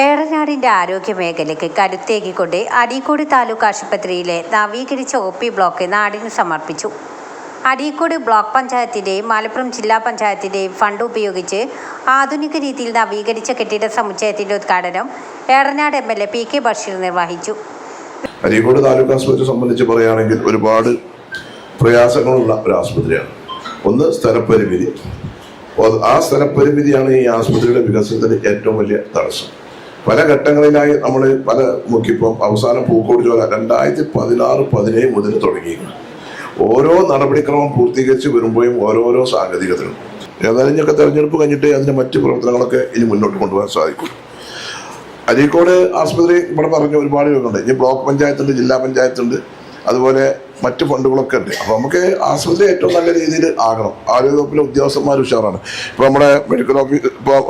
ഏറനാടിന്റെ ആരോഗ്യ മേഖലയ്ക്ക് കരുത്തേകിക്കൊണ്ട് അരീക്കോട് താലൂക്ക് ആശുപത്രിയിലെ നവീകരിച്ച OP ബ്ലോക്ക് നാടിന് സമർപ്പിച്ചു. അരീക്കോട് ബ്ലോക്ക് പഞ്ചായത്തിന്റെയും മലപ്പുറം ജില്ലാ പഞ്ചായത്തിന്റെയും ഫണ്ട് ഉപയോഗിച്ച് ആധുനിക രീതിയിൽ നവീകരിച്ച കെട്ടിട സമുച്ചയത്തിന്റെ ഉദ്ഘാടനം ഏറനാട് MLA PK ബഷീർ നിർവഹിച്ചു. അരീക്കോട് താലൂക്ക് ആശുപത്രി സംബന്ധിച്ച് പറയുകയാണെങ്കിൽ ഒരുപാട് പ്രയാസങ്ങളുള്ള ഒരു ആശുപത്രിയാണ്. ഒന്ന്, സ്ഥലപരിമിതി. ആ സ്ഥലപരിമിതിയാണ് ഈ ആശുപത്രിയുടെ വികസനത്തിന് ഏറ്റവും വലിയ തടസ്സം. പല ഘട്ടങ്ങളിലായി നമ്മൾ നോക്കിയപ്പോൾ അവസാനം പൂക്കോട് ചോല 2016-17 മുതൽ തുടങ്ങിയിരുന്നു. ഓരോ നടപടിക്രമം പൂർത്തീകരിച്ച് വരുമ്പോഴും ഓരോരോ സാങ്കേതികതകളും. ഏതായാലും ഞങ്ങൾക്ക് തെരഞ്ഞെടുപ്പ് കഴിഞ്ഞിട്ട് അതിന്റെ മറ്റ് പ്രവർത്തനങ്ങളൊക്കെ ഇനി മുന്നോട്ട് കൊണ്ടുപോകാൻ സാധിക്കും. അരീക്കോട് ആശുപത്രി ഇവിടെ പറഞ്ഞ ഒരുപാട് യോഗമുണ്ട്. ഇനി ബ്ലോക്ക് പഞ്ചായത്തുണ്ട്, ജില്ലാ പഞ്ചായത്തുണ്ട്, അതുപോലെ മറ്റ് ഫണ്ടുകളൊക്കെ ഉണ്ട്. അപ്പോൾ നമുക്ക് ആശുപത്രി ഏറ്റവും നല്ല രീതിയിൽ ആകണം. ആരോഗ്യവകുപ്പിലെ ഉദ്യോഗസ്ഥന്മാർ ഉഷാറാണ്. ഇപ്പോൾ നമ്മുടെ മെഡിക്കൽ ഓഫീസ് ഇപ്പോൾ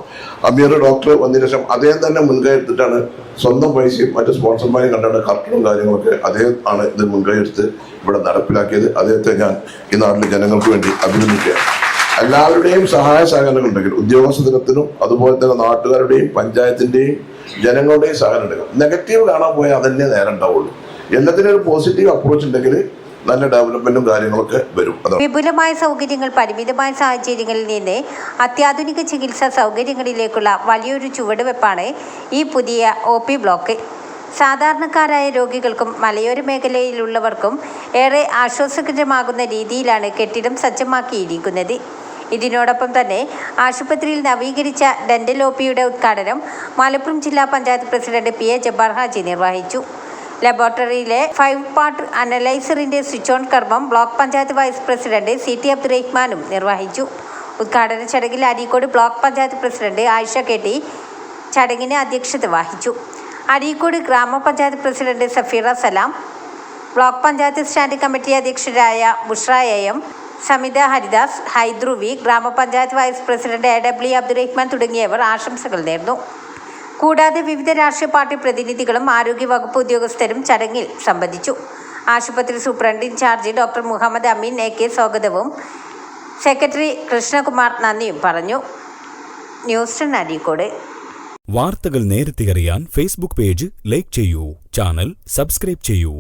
അമീർ ഡോക്ടർ വന്നതിന് ശേഷം അദ്ദേഹം തന്നെ മുൻകൈ എടുത്തിട്ടാണ് സ്വന്തം പൈസയും മറ്റ് സ്പോൺസർമാരെയും കണ്ടാണ് കർട്ടനും കാര്യങ്ങളൊക്കെ അദ്ദേഹം ആണ് ഇത് മുൻകൈ എടുത്ത് ഇവിടെ നടപ്പിലാക്കിയത്. അദ്ദേഹത്തെ ഞാൻ ഈ നാട്ടിലെ ജനങ്ങൾക്ക് വേണ്ടി അഭിനന്ദിക്കുകയാണ്. എല്ലാവരുടെയും സഹായ സഹകരണങ്ങൾ ഉണ്ടെങ്കിൽ ഉദ്യോഗസ്ഥ തലത്തിലും അതുപോലെ തന്നെ നാട്ടുകാരുടെയും പഞ്ചായത്തിന്റെയും ജനങ്ങളുടെയും സഹകരണം ഉണ്ടെങ്കിൽ നെഗറ്റീവ് കാണാൻ പോയാൽ അതന്നെ നേരം ഉണ്ടാവുള്ളൂ. എല്ലാത്തിനും ഒരു പോസിറ്റീവ് അപ്രോച്ച് ഉണ്ടെങ്കിൽ നല്ല ഡെവലപ്മെന്റും കാര്യങ്ങളൊക്കെ വരും. വിപുലമായ സൗകര്യങ്ങൾ, പരിമിതമായ സാഹചര്യങ്ങളിൽ നിന്ന് അത്യാധുനിക ചികിത്സാ സൗകര്യങ്ങളിലേക്കുള്ള വലിയൊരു ചുവടുവെപ്പാണ് ഈ പുതിയ OP ബ്ലോക്ക്. സാധാരണക്കാരായ രോഗികൾക്കും മലയോര മേഖലയിലുള്ളവർക്കും ഏറെ ആശ്വാസകരമാകുന്ന രീതിയിലാണ് കെട്ടിടം സജ്ജമാക്കിയിരിക്കുന്നത്. ഇതിനോടൊപ്പം തന്നെ ആശുപത്രിയിൽ നവീകരിച്ച ഡെന്റൽ OPയുടെ ഉദ്ഘാടനം മലപ്പുറം ജില്ലാ പഞ്ചായത്ത് പ്രസിഡന്റ് PA ജബ്ബാർ ഹാജി നിർവഹിച്ചു. ലബോറട്ടറിയിലെ 5 പാർട്ട് അനലൈസറിന്റെ സ്വിച്ച് ഓൺ കർമ്മം block panchayat vice president CT അബ്ദുറഹ്മാനും നിർവഹിച്ചു. ഉദ്ഘാടന ചടങ്ങിൽ Areekode block panchayat president Ayisha KT ചടങ്ങിന് അധ്യക്ഷത വഹിച്ചു. അരീക്കോട് ഗ്രാമപഞ്ചായത്ത് president Safeera Salam, block panchayat standing committee അധ്യക്ഷരായ ബുഷ്ര AM, സമിത ഹരിദാസ്, ഹൈദ്രുവി, ഗ്രാമപഞ്ചായത്ത് വൈസ് പ്രസിഡന്റ് AW അബ്ദുറഹ്മാൻ തുടങ്ങിയവർ ആശംസകൾ നേർന്നു. കൂടാതെ വിവിധ രാഷ്ട്രീയ പാർട്ടി പ്രതിനിധികളും ആരോഗ്യവകുപ്പ് ഉദ്യോഗസ്ഥരും ചടങ്ങിൽ സംബന്ധിച്ചു. ആശുപത്രി സൂപ്രണ്ട് ഇൻചാർജ് ഡോക്ടർ മുഹമ്മദ് അമീൻ AK സ്വാഗതവും സെക്രട്ടറി കൃഷ്ണകുമാർ നന്ദിയും പറഞ്ഞു. ന്യൂസ് 10 അരീക്കോട്. വാർത്തകൾ നേരത്തെ അറിയാൻ ഫേസ്ബുക്ക് പേജ് ലൈക്ക് ചെയ്യൂ, ചാനൽ സബ്സ്ക്രൈബ് ചെയ്യൂ.